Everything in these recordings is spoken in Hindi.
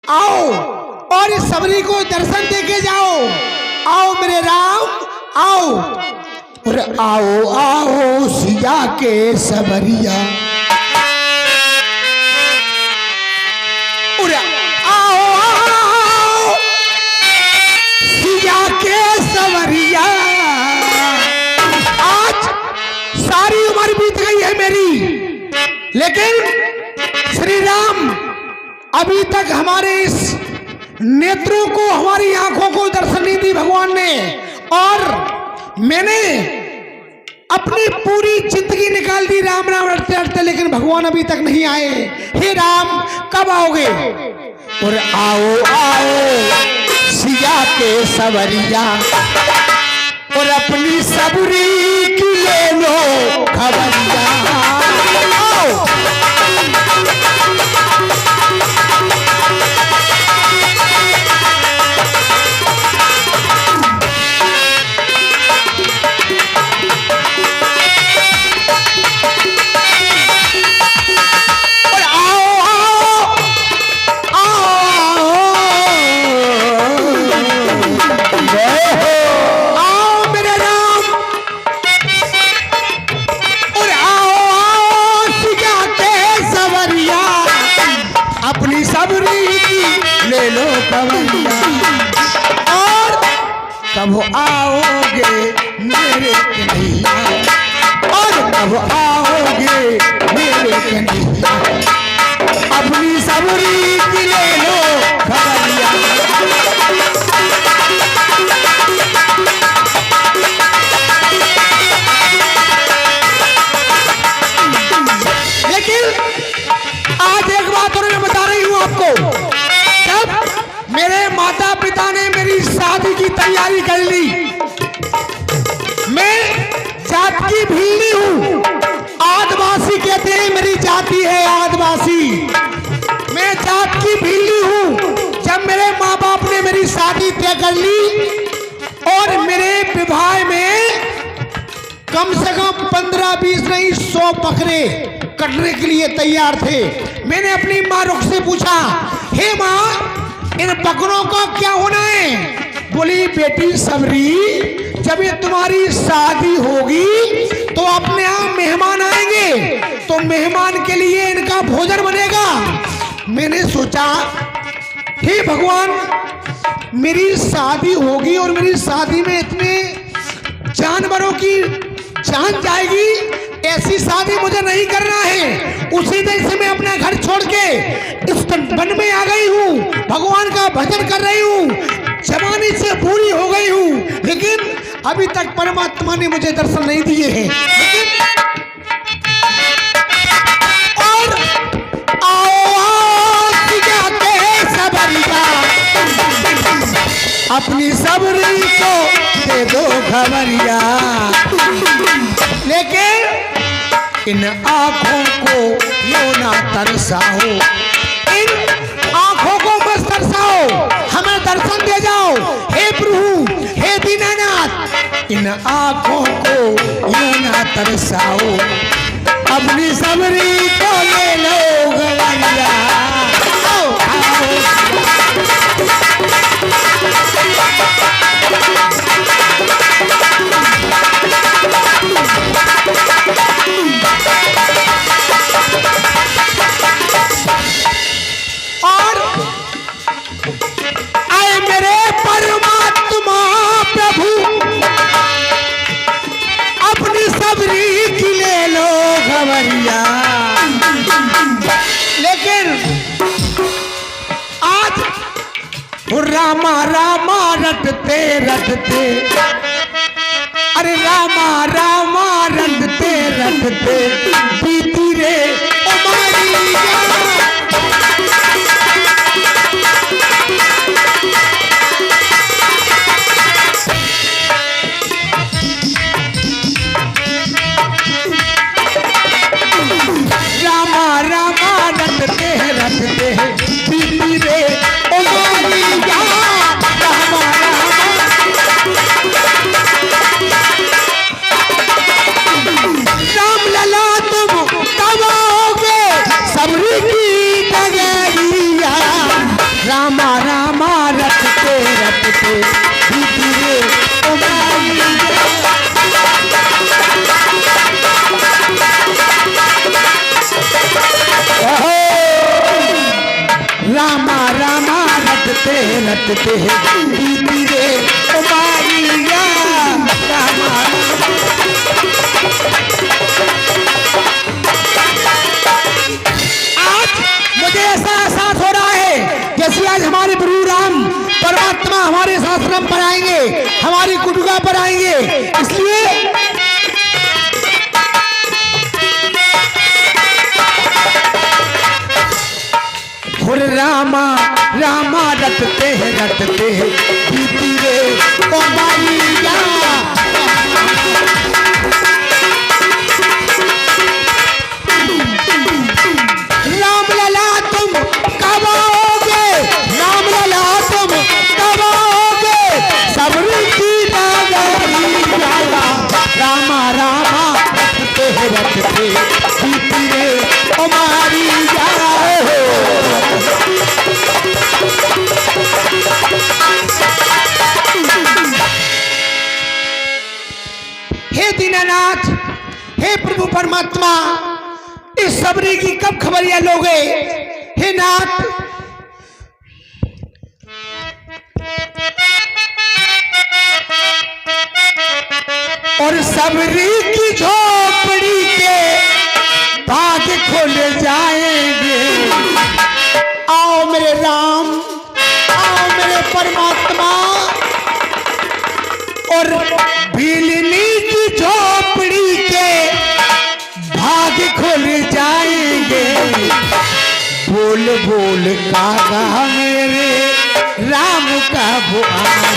आओ और इस सबरी को दर्शन देके जाओ। आओ मेरे राम आओ। और आओ आओ सिया के सबरिया, और आओ आओ सिया के सबरिया। आज सारी उम्र बीत गई है मेरी, लेकिन श्री राम अभी तक हमारे इस नेत्रों को, हमारी आंखों को दर्शन नहीं दी भगवान ने। और मैंने अपनी पूरी जिंदगी निकाल दी राम राम रटते रटते, लेकिन भगवान अभी तक नहीं आए। हे राम कब आओगे? और आओ आओ सिया के सवरिया, और अपनी सबरी की ले लो खबरिया। आओ कब आओगे मेरे कन्हैया, और कब आओगे मेरे कन्हैया, अपनी सबरी की ले लो खबरिया। लेकिन आज एक बात और मैं बता रही हूं आपको, जब मेरे माता पिता ने मेरी शादी की तैयारी कर ली, मैं जात की भिल्ली हूं, आदिवासी कहते हैं मेरी जाति है आदिवासी, मैं जात की भिल्ली हूं। जब मेरे माँ बाप ने मेरी शादी तय कर ली और मेरे विवाह में कम से कम 15-20 नहीं 100 बकरे कटने के लिए तैयार थे, मैंने अपनी माँ रुख से पूछा, हे माँ इन बकरों का क्या होना है? बोली बेटी सबरी, जब ये तुम्हारी शादी होगी तो अपने यहाँ मेहमान आएंगे, तो मेहमान के लिए इनका भोजन बनेगा। मैंने सोचा हे भगवान, मेरी शादी होगी और मेरी शादी में इतने जानवरों की जान जाएगी, ऐसी शादी मुझे नहीं करना है। उसी दिन से मैं अपना घर छोड़ के इस वन में आ गई हूँ, भगवान का भजन कर रही हूँ, जवानी से पूरी हो गई हूँ, लेकिन अभी तक परमात्मा ने मुझे दर्शन नहीं दिए हैं। और आओ आओ सिया के सबरिया, अपनी सबरी को दे दो खबरिया। लेकिन इन आंखों को यो ना तरसाओ, इन आंखों को मत तरसाओ, हमें दर्शन दे जाओ हे प्रभु, हे दीनानाथ। इन आंखों को यो ना तरसाओ, अपनी सबरी को ले लो गवैया। आओ आओ और आए मेरे परमात्मा प्रभु, अपनी सबरी की ले लो खबरिया। लेकिन आज रामा रामा रटते रटते, अरे रामा रामा रटते रटते बीती रे उमरिया। रामा रामा रटते रटते बीती रे उमरिया। राम लला तुम कब आओगे, सबरी रटते बीती रे उमरिया। रामा रामा रटते रटते बीती रे उमरिया। रामा मुझे ऐसा एहसास हो रहा है जैसे आज हमारे प्रभु राम परमात्मा हमारे आश्रम पर आएंगे, हमारी कुटुका पर आएंगे, इसलिए रामा रामा रटते हैं बीती रे उमरिया। राम लला तुम कब आओगे, राम लला तुम कब आओगे, सबरी की नगरी जाना। रामा रामा रटते हैं बीती रे उमरिया। हे दीनानाथ, हे प्रभु परमात्मा, इस सबरी की कब खबरिया लोगे? हे नाथ, और सबरी की झोपड़ी के भाग खुल जाएंगे। आओ मेरे राम, आओ मेरे परमात्मा, और भीलनी की झोपड़ी के भाग खुल जाएंगे। बोल बोल कागा मेरे राम का बुआर,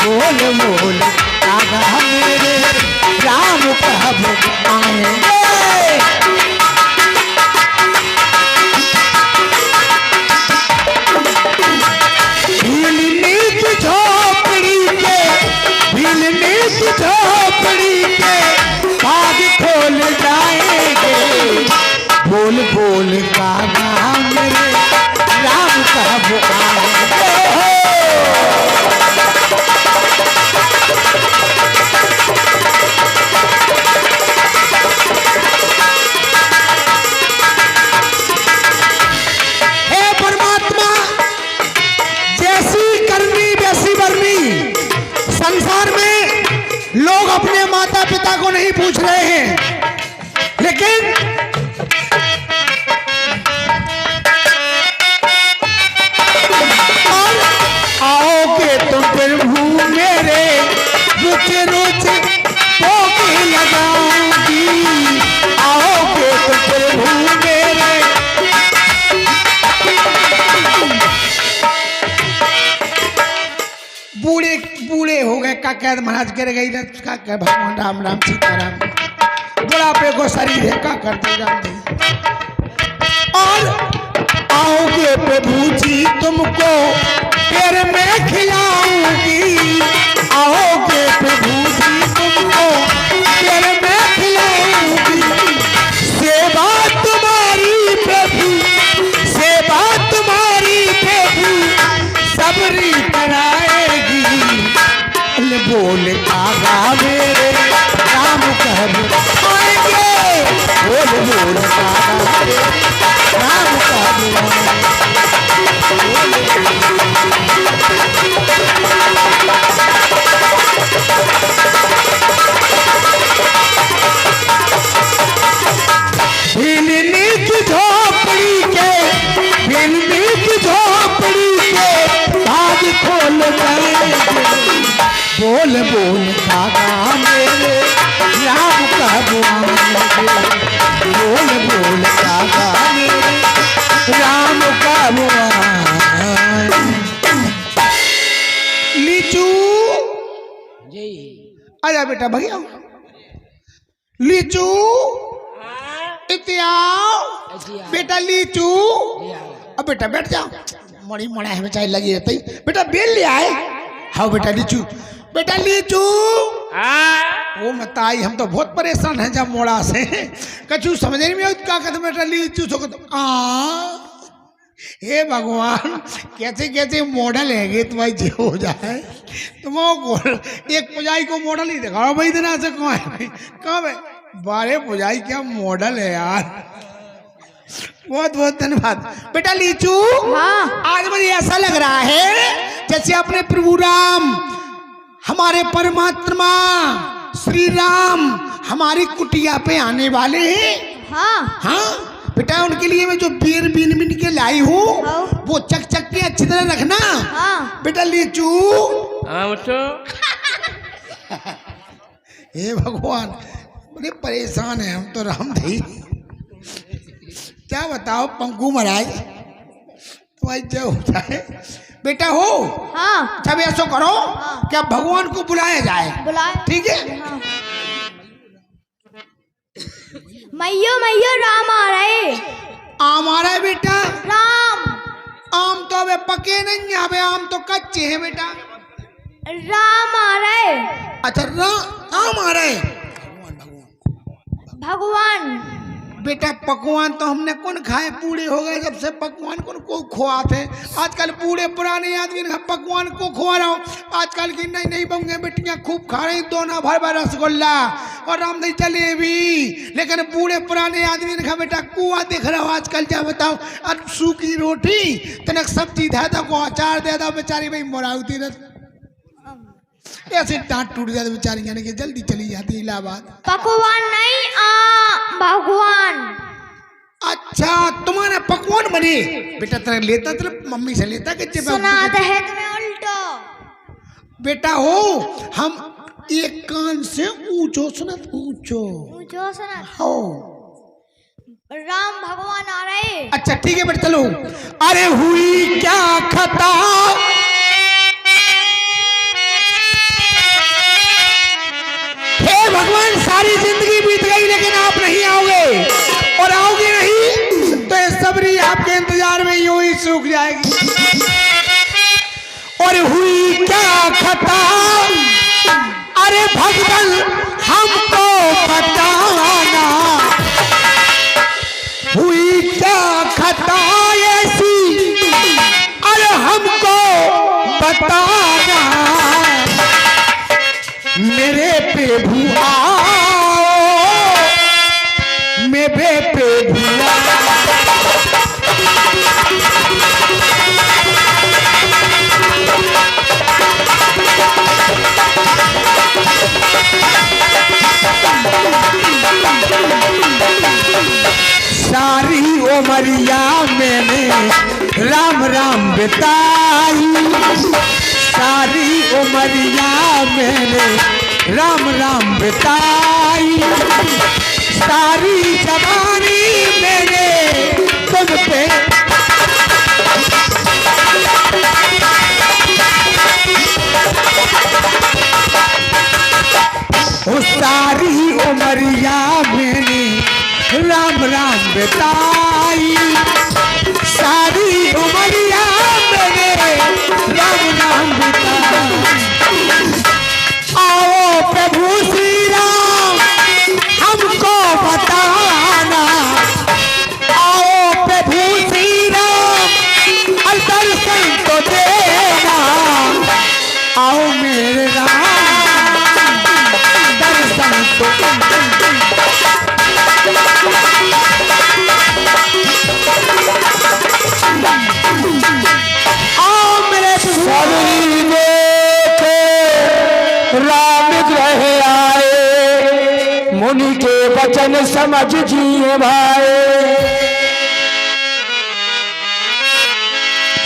बोल बोल कागा मेरे राम का बुआर। भीलनी की झोपड़ी के, भीलनी की झोपड़ी के भाग खोल जाएंगे। बोल बोल कागा मेरे राम का बुआर। हे परमात्मा, जैसी करनी वैसी बरनी। संसार में लोग अपने माता पिता को नहीं पूछ रहे हैं, लेकिन आओगे तुम प्रभु मेरे, रुच रुच भोग लगाऊंगी। आओगे तुम प्रभु मेरे, बूढ़े बूढ़े हो गए, का कैद महाराज कर गई, का कह भगवान राम राम सीताराम, बुढ़ापे को शरीर है, का करते जानते। और आओगे प्रभु जी तुमको पैर में खिलाऊंगी। आओगे प्रभु जी तुमको पैर में खिलाऊंगी। सेवा तुम्हारी प्रभु, सेवा तुम्हारी प्रभु सबरी कराएगी। बोल कागा मेरे राम कब आएंगे। बोल बोल कागा मेरे राम कब भीलनी की झोपड़ी के, भीलनी की झोपड़ी के भाग खोल जाएंगे। बोल बोल कागा मेरे राम का बुआर। बोल बोल कागा मेरे राम का बुआर। लीचू जी, आजा बेटा भैया। लीचू इतियाओ बेटा, लीचू। अब बेटा बैठ जाओ, मड़ी मड़ा है चाहे लगी रहती। बेटा बेल ले आए। हाँ बेटा लीचू, बेटा लीचू। वो मत आई, हम तो बहुत परेशान हैं जब मोड़ा से, कछु समझ नहीं में क्या कहते बेटा लीचू। सो हे भगवान, कैसे कैसे मॉडल है तुम्हारी जे हो जाए तुम एक पुजाई को मॉडल ही दिखाओ भाई इतना से कौन है भाई, कब है बारे पुजाई क्या मॉडल है यार। बहुत बहुत धन्यवाद बेटा लीचू। हाँ। आज मुझे ऐसा लग रहा है जैसे अपने प्रभु राम, हमारे परमात्मा श्री राम हमारी कुटिया पे आने वाले हैं। हाँ। हाँ बेटा, उनके लिए मैं जो बीन बीन बीन के लाई हूँ हाँ। वो चक चक के अच्छी तरह रखना। हाँ। बेटा लीचू। हाँ हे भगवान, बड़े परेशान हैं हम तो राम भाई। क्या बताओ पंकु महाराज, तुम्हारी जय हो जाए बेटा हो। हाँ। तब ऐसा करो हाँ। क्या भगवान को बुलाया जाए, बुलाए। ठीक है। हाँ। मैयो मैयो राम आ रहे। आम आ रहा है बेटा। राम। आम तो अबे पके नहीं है, अबे आम तो कच्चे हैं बेटा। राम आ रहे। अच्छा आम आ रहे। भगवान। बेटा पकवान तो हमने कौन खाए, बूढ़े हो गए जब से पकवान कौन को खुआते। आजकल बूढ़े पुराने आदमी पकवान को खुआ रहा हो। आजकल की नई नई बंगे बेटियां खूब खा रही, दोना भर भर रसगुल्ला और रामदही जलेबी, लेकिन बूढ़े पुराने आदमी ने कहा बेटा कुआ दिख रहा हो आजकल। क्या बताओ, अब सूखी रोटी तनक सब्जी दे दो को अचार दे दो, बेचारी भाई मोरावती रह ऐसे टाँट टूट जाते बेचारी, यानी कि जल्दी चली जाती इलाहाबाद। पकवान नहीं भगवान। अच्छा तुम्हारा पकवान बने बेटा, तेरा लेता तेरा मम्मी से लेता कि सुनाते है तुम्हें उल्टो। बेटा हो हम एक कान से ऊंचो सुनत, ऊंचो ऊंचो सुनत हो। राम भगवान आ रहे। अच्छा ठीक है बेटा चलो। अरे हुई क्या खता, हे भगवान सारी जिंदगी बीत गई लेकिन आप नहीं आओगे, और आओगे नहीं तो ये सबरी आपके इंतजार में यूं ही सूख जाएगी। और हुई क्या खता, अरे भगवान हमको बताना, हुई क्या खता ऐसी, अरे हमको बताना, मेरे प्रभु आओ, मेरे प्रभु सारी उमरिया मैंने राम राम बिताई, सारी उमरिया मैंने राम राम बिताई, सारी जवानी मैंने तुम पे उस सारी उमरिया मैंने राम राम बिताई, सारी उमरिया मैंने राम राम बिताई। आओ प्रभु श्री राम हमको बताना, आओ प्रभु श्री राम दर्शन तो देना, आओ मेरे राम दर्शन तो राम ग्रह आए, मुनि के वचन समझ जिए भाई,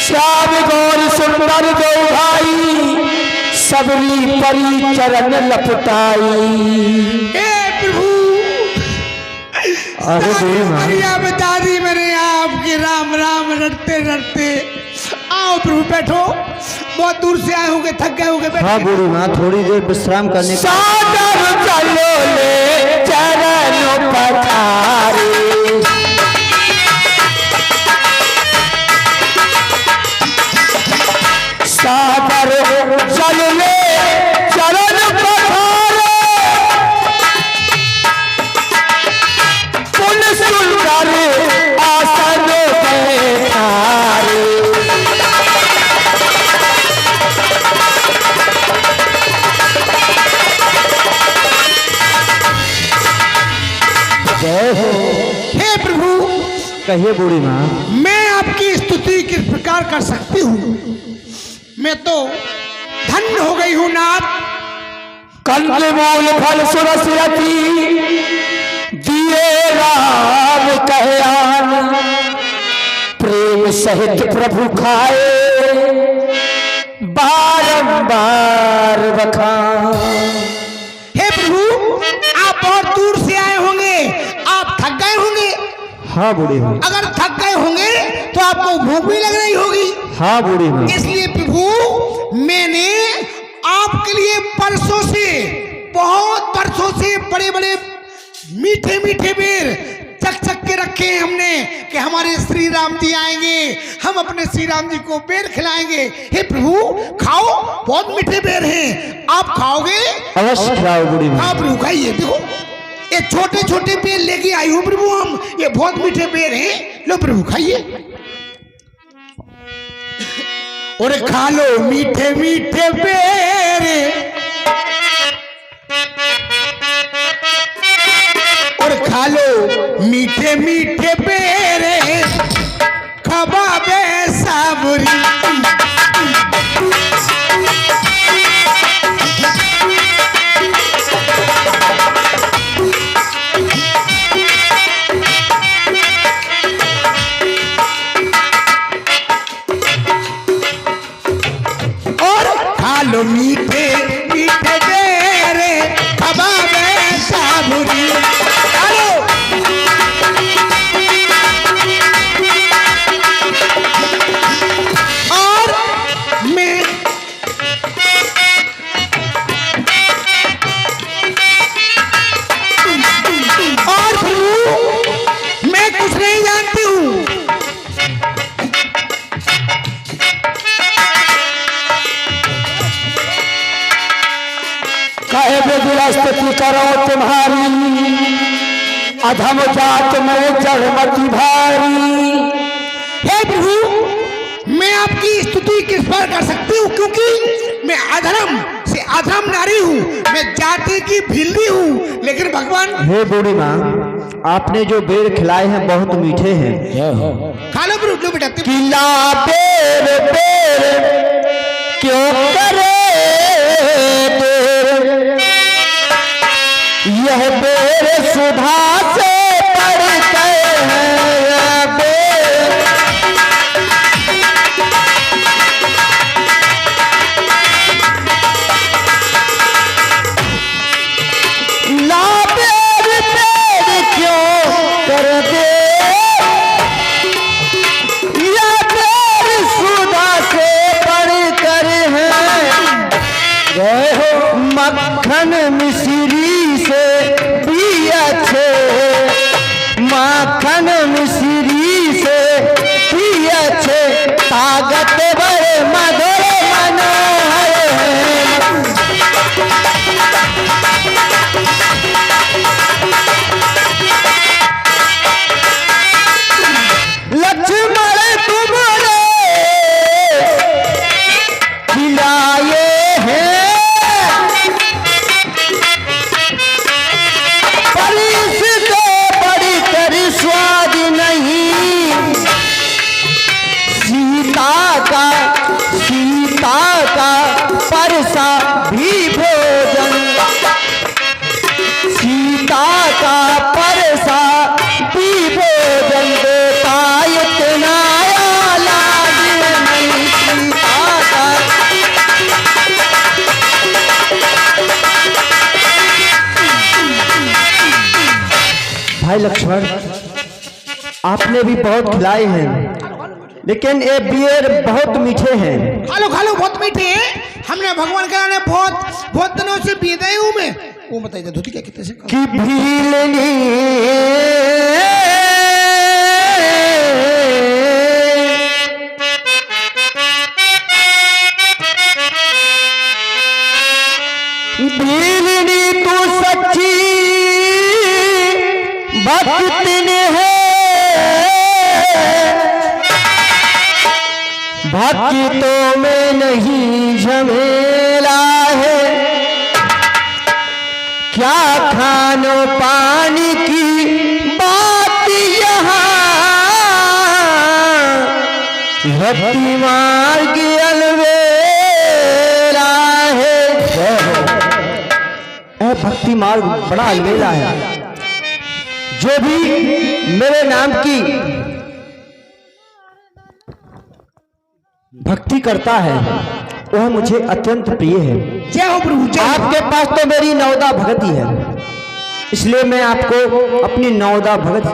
श्याम गौर सुंदर दो भाई, सबरी परी चरण लपटाई। प्रभु अरे बता दी मैंने आपके राम राम रटते रटते। आओ प्रभु बैठो, बहुत दूर से आए होंगे, थक गए होंगे। हाँ बूढ़ी माँ थोड़ी देर विश्राम करने सागर चलो ले चरण पधारे, सागर चल ले चरण पधारे, पुन सुंदर आसन बैठा कहिए बूढ़ी माँ। मैं आपकी स्तुति किस प्रकार कर सकती हूँ। मैं तो धन्य हो गई हूँ नाथ। कंद मूल फल सुरसरती दिए राम कहयान, प्रेम सहित प्रभु खाए बारंबार बखान। हे प्रभु, आप बहुत दूर से आए होंगे, आप थक गए होंगे। हाँ बूढ़ी माँ। अगर थक गए होंगे तो आपको भूख भी लग रही होगी। हाँ बूढ़ी माँ। इसलिए प्रभु, मैंने आपके लिए परसों से, बहुत बरसों से बड़े बड़े मीठे मीठे बेर चक चक के रखे हैं हमने कि हमारे श्री राम जी आएंगे, हम अपने श्री राम जी को बेर खिलाएंगे। हे प्रभु, खाओ, बहुत मीठे बेर हैं, आप खाओगे? अवश्य खाओ बूढ़ी माँ। हाँ प्रभु, खाइए। देखो, ये छोटे छोटे बेर लेके आई हूँ प्रभु हम, ये बहुत मीठे बेर हैं। लो प्रभु, खाइए और खा लो मीठे मीठे बेर, और खा लो मीठे मीठे बेर, खबाबे साबरी। लो मीठे मीठे बेर, खबाबे साबुरी। और मैं कुछ नहीं जानती हूँ। कहे बेदुरास्ती करो तुम्हारी, अधम जात में जड़मति भारी। हे प्रभु, मैं आपकी स्तुति किस पर कर सकती हूँ, क्योंकि मैं अधर्म से अधर्म नारी हूँ, मैं जाति की भिल्ली हूँ। लेकिन भगवान। हे बूढ़ी माँ, आपने जो बेर खिलाए हैं बहुत मीठे हैं। खा लो प्रभु, लो बेटा। किला बेर बेर क्यों करे यह बेर सुधा से पड़ते हैं बेर। ला बेर बेर क्यों कर दे यह बेर सुधा से पड़कर हैं। गए हो मक्खन मिश्री से भी अच्छे, माखन मिश्री से भी अच्छे, ताकत बड़े मधुर मनोहर हैं। लक्ष्मण तुम्हारे खिलाए हैं, स्वाद नहीं सीता का परसा भी भोजन, सीता का परसा भी भोजन देता इतना लाज नहीं सीता का। भाई लक्ष्मण, आपने भी बहुत खिलाए हैं, लेकिन ये बियर बहुत मीठे हैं। खा लो बहुत मीठे हैं। हमने भगवान के लाने बहुत दिनों से पी रही हूँ मैं। वो बताइए धोती क्या कितने से कि भीलनी भीलनी तू सच्ची भक्तिन है, भक्ति तो में नहीं झमेला है, क्या खानो पानी की बात यहाँ भक्ति मार्ग अलवेला है। भक्ति मार्ग बड़ा अलवेला है। जो भी मेरे नाम की भक्ति करता है वह मुझे अत्यंत प्रिय है। जय हो प्रभु, जय हो। आपके पास तो मेरी नवदा भगति है, इसलिए मैं आपको अपनी नवदा भगत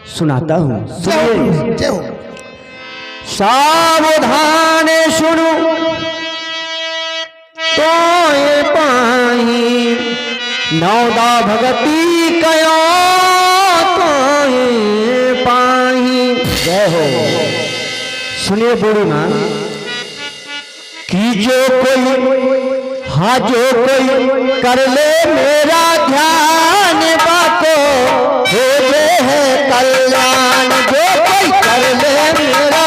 सुनाता हूँ। सुनिए। जय हो। सावधान सुनो तो ये पाही नवदा भगति कयो तो ये पाही। जय हो। सुनिए बूढ़ी माँ कि जो कोई जो कोई कर ले मेरा ध्यान बाको हो जे है कल्याण। जो कोई कर ले मेरा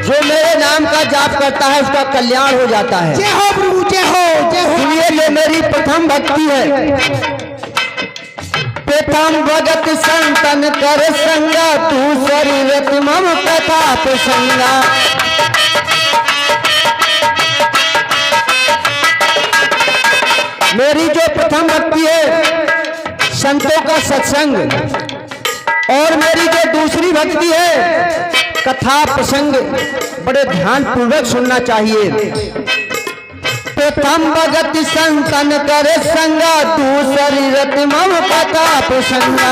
जो मेरे नाम का जाप करता है उसका कल्याण हो जाता है। जय हो प्रभु, जय हो, जय हो। सुनिए, ये मेरी प्रथम भक्ति है। प्रथम भगत संतन कर संगा तू शरीरत मम कथा प्रसंगा। मेरी जो प्रथम भक्ति है संतों का सत्संग, और मेरी जो दूसरी भक्ति है कथा प्रसंग बड़े ध्यान पूर्वक सुनना चाहिए। प्रथम भगत संतन कर संगा दूसरी रत मम कथा प्रसंगा।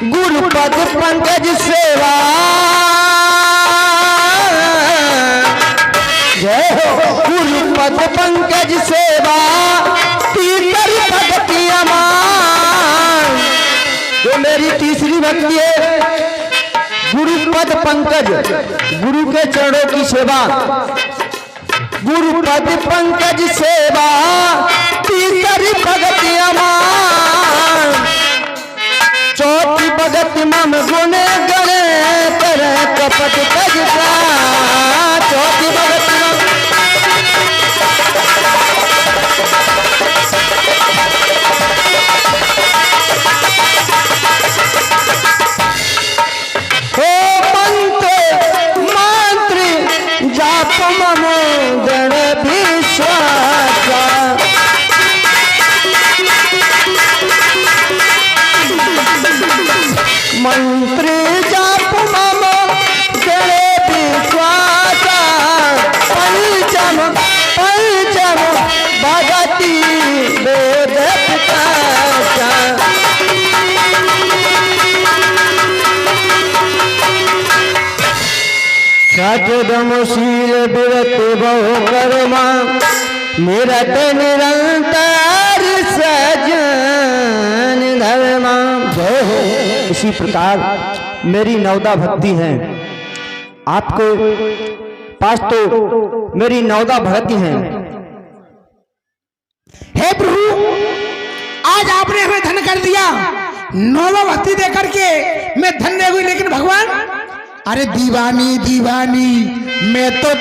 गुरुपद पंकज सेवा। जय हो। गुरुपद पंकज सेवा तीसरी भक्ति अमान। जो मेरी तीसरी भक्ति है गुरुपद पंकज, गुरु के चरणों की सेवा। गुरुपद पंकज सेवा तीसरी भक्ति अमान। चौथी भगत मम गुण गणे कर कपट तजता। चौथी भगत मम हो मंत्र जाप मम गण विश्वासा। मंत्र जाप मम गण विश्वासा। पंचम पंचम भगति वेद पितासा। सजदमशील विरत बहु कर्मा निरत निरंतर सजन धर्मा। जय हो। इसी प्रकार मेरी नवदा भक्ति है। आपके पास तो मेरी नवदा भक्ति है। हे प्रभु, आज आपने हमें धन कर दिया, नौवा भक्ति दे करके मैं धन्य हुई, लेकिन भगवान, अरे दीवानी दीवानी मैं तो